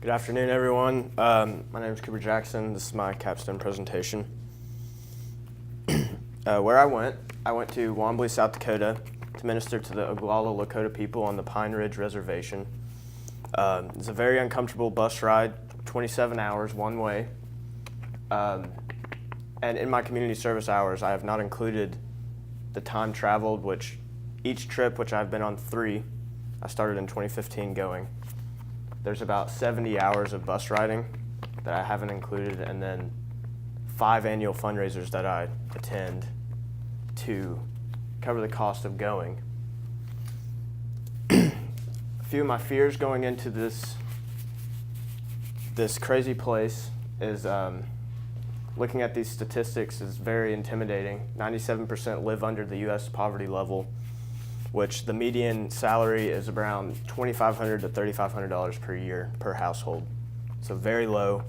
Good afternoon, everyone. My name is Cooper Jackson. This is my capstone presentation. Where I went to Wombly, South Dakota to minister to the Oglala Lakota people on the Pine Ridge Reservation. It's a very uncomfortable bus ride, 27 hours one way. And in my community service hours, I have not included the time traveled, which each trip, which I've been on 3, I started in 2015 going. There's about 70 hours of bus riding that I haven't included, and then 5 annual fundraisers that I attend to cover the cost of going. A few of my fears going into this crazy place is looking at these statistics is very intimidating. 97% live under the U.S. poverty level, which the median salary is around $2,500 to $3,500 per year per household. So very low,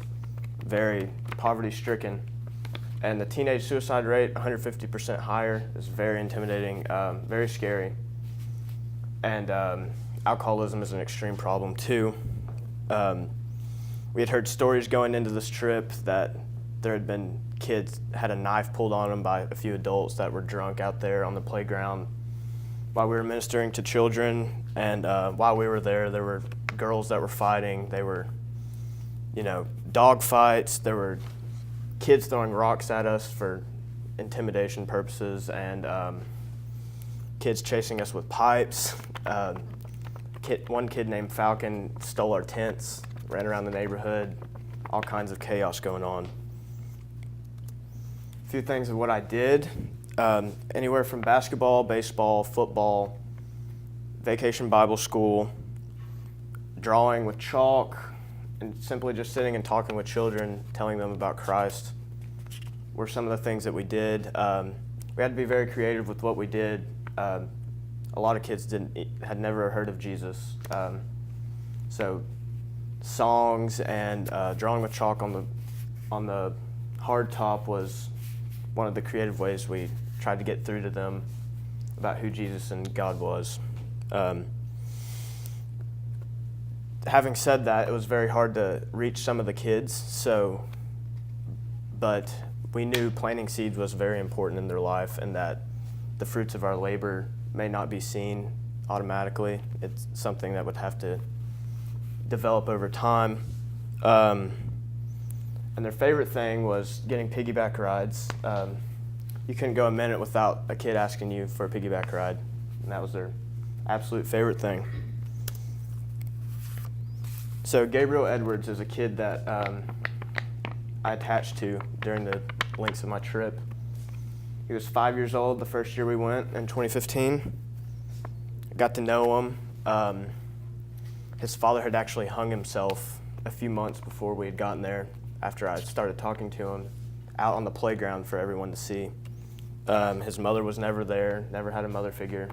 very poverty-stricken. And the teenage suicide rate, 150% higher, is very intimidating, very scary. And alcoholism is an extreme problem too. We had heard stories going into this trip that there had been kids had a knife pulled on them by a few adults that were drunk out there on the playground while we were ministering to children. And while we were there were girls that were fighting. They were, dog fights. There were kids throwing rocks at us for intimidation purposes, and kids chasing us with pipes. One kid named Falcon stole our tents, ran around the neighborhood, all kinds of chaos going on. A few things of what I did. Anywhere from basketball, baseball, football, vacation Bible school, drawing with chalk, and simply just sitting and talking with children, telling them about Christ were some of the things that we did. We had to be very creative with what we did. A lot of kids had never heard of Jesus. So songs and drawing with chalk on the hard top was one of the creative ways we tried to get through to them about who Jesus and God was. Having said that, it was very hard to reach some of the kids, but we knew planting seeds was very important in their life, and that the fruits of our labor may not be seen automatically. It's something that would have to develop over time. And their favorite thing was getting piggyback rides. You couldn't go a minute without a kid asking you for a piggyback ride, and that was their absolute favorite thing. So Gabriel Edwards is a kid that I attached to during the lengths of my trip. He was 5 years old the first year we went in 2015. I got to know him. His father had actually hung himself a few months before we had gotten there, after I started talking to him, out on the playground for everyone to see. His mother was never there, never had a mother figure.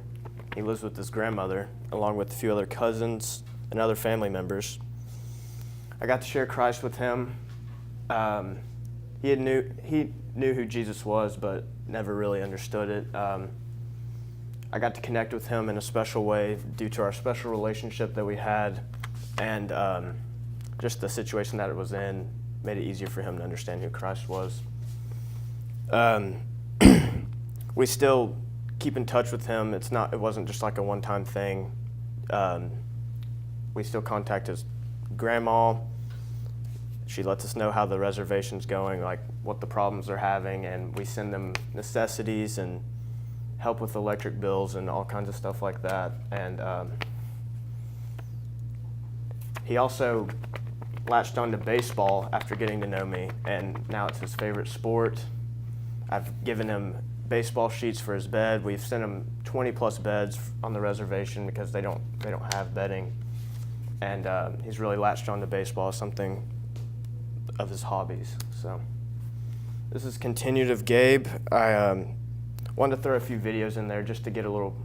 He lives with his grandmother, along with a few other cousins and other family members. I got to share Christ with him. He knew who Jesus was, but never really understood it. I got to connect with him in a special way due to our special relationship that we had, and just the situation that it was in made it easier for him to understand who Christ was. We still keep in touch with him. It wasn't just like a one-time thing. We still contact his grandma. She lets us know how the reservation's going, like what the problems they're having, and we send them necessities and help with electric bills and all kinds of stuff like that. And he also latched on to baseball after getting to know me, and now it's his favorite sport. I've given him baseball sheets for his bed. We've sent him 20+ beds on the reservation because they don't have bedding, and he's really latched on to baseball as something of his hobbies. So this is continued of Gabe. I wanted to throw a few videos in there just to get a little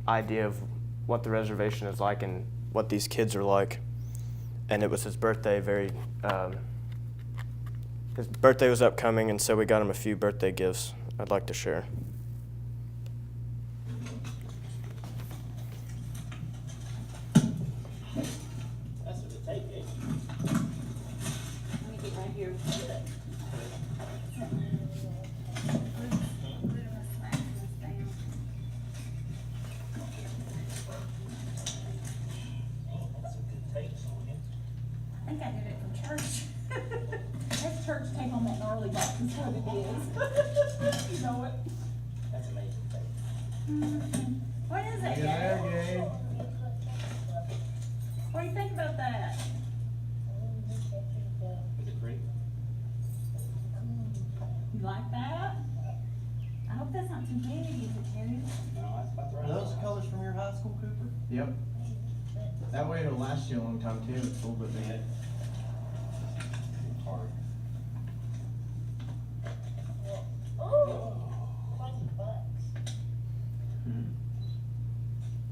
idea of what the reservation is like and what these kids are like. And it was his birthday. His birthday was upcoming, and so we got him a few birthday gifts I'd like to share. That's what it takes. think I did it for church. That's church take on that gnarly box is what it is. You know it. That's amazing. What is it, Look at Gabe? there, Gabe. What do you think about that? Is it pretty? You like that? I hope that's not too big, is it, Terry? No, that's about the Are right. those colors from your high school, Cooper? Yep. That way it'll last you a long time too. It's a little bit big. Hard.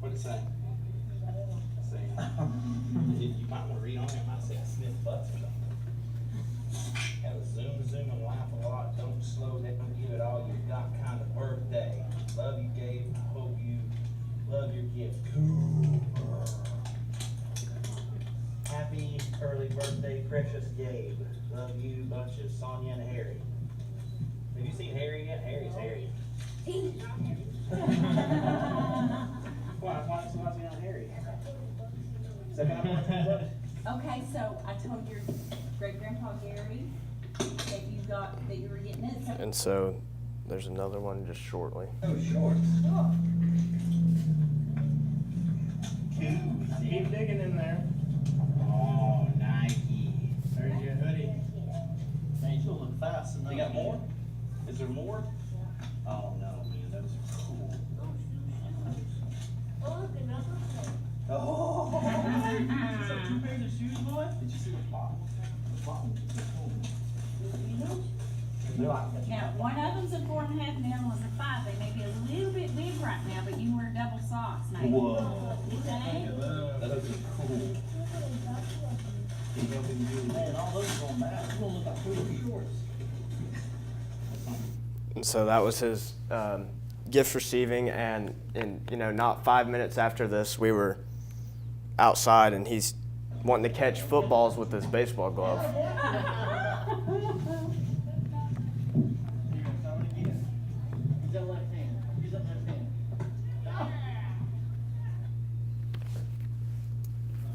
What did it say? Say, you might want to read on it. It might say sniff butts or something. Have a zoom and laugh a lot. Don't slow down. Give it all you've got. Kind of birthday. Love you, Gabe. Hope you love your gift. Cooper. Happy early birthday, precious Gabe. Love you, bunches. Sonia and Harry. Have you seen Harry yet? Harry's Harry. Why is he not Harry? Second up. Okay, so I told your great grandpa Gary that you were getting it. So And so there's another one just shortly. Oh, shorts. Keep digging in there. Oh, Nike. There's your hoodie. Man, you don't look fast enough. You got more? Is there more? Oh, no, man, those are cool. Oh! So 2 pairs of shoes, boy? Did you see the bottom? The bottom is cool. They're like, now, one of them's a 4.5 and the other one's a 5. They may be a little bit big right now, but you wear double socks, maybe. whoa. You think? Those are cool. Man, all those are going bad. You're gonna look like Cooper shorts. And so that was his gift receiving, and not 5 minutes after this, we were outside, and he's wanting to catch footballs with his baseball glove. Use that left hand. Use that left hand.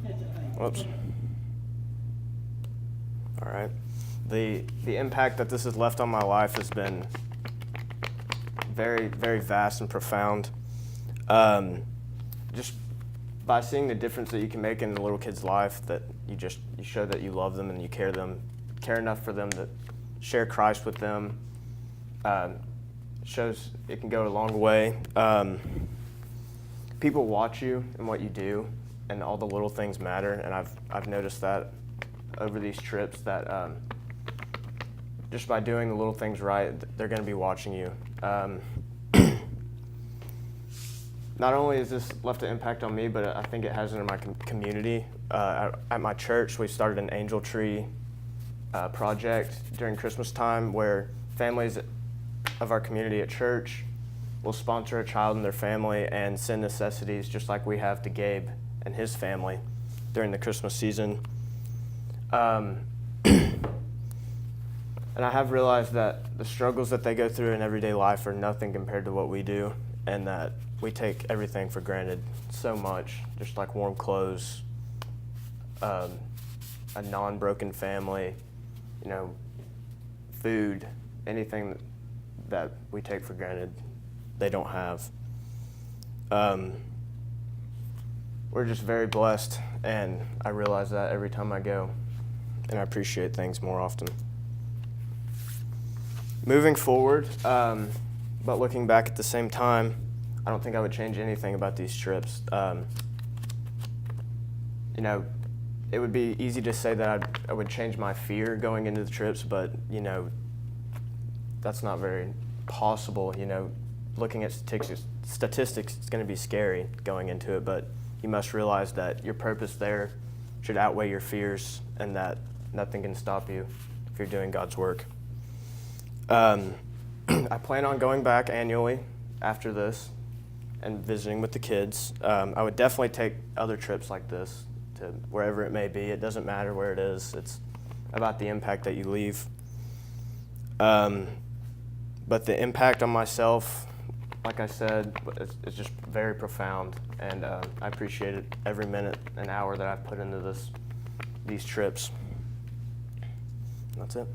Catch that thing. Whoops. All right. The impact that this has left on my life has been very, very vast and profound. Just by seeing the difference that you can make in a little kid's life, that you show that you love them and you care enough for them to share Christ with them. Shows it can go a long way. People watch you and what you do, and all the little things matter. And I've noticed that over these trips that just by doing the little things right, they're going to be watching you. Not only has this left an impact on me, but I think it has it in my community. At my church, we started an angel tree project during Christmas time where families of our community at church will sponsor a child and their family and send necessities just like we have to Gabe and his family during the Christmas season. And I have realized that the struggles that they go through in everyday life are nothing compared to what we do, and that we take everything for granted so much, just like warm clothes, a non-broken family, food, anything that we take for granted, they don't have. We're just very blessed, and I realize that every time I go, and I appreciate things more often. Moving forward, but looking back at the same time, I don't think I would change anything about these trips. It would be easy to say that I would change my fear going into the trips, but, that's not very possible. Looking at statistics, it's going to be scary going into it, but you must realize that your purpose there should outweigh your fears, and that nothing can stop you if you're doing God's work. I plan on going back annually after this and visiting with the kids. I would definitely take other trips like this to wherever it may be. It doesn't matter where it is. It's about the impact that you leave. But the impact on myself, like I said, is just very profound, and I appreciate it every minute and hour that I've put into this these trips. That's it.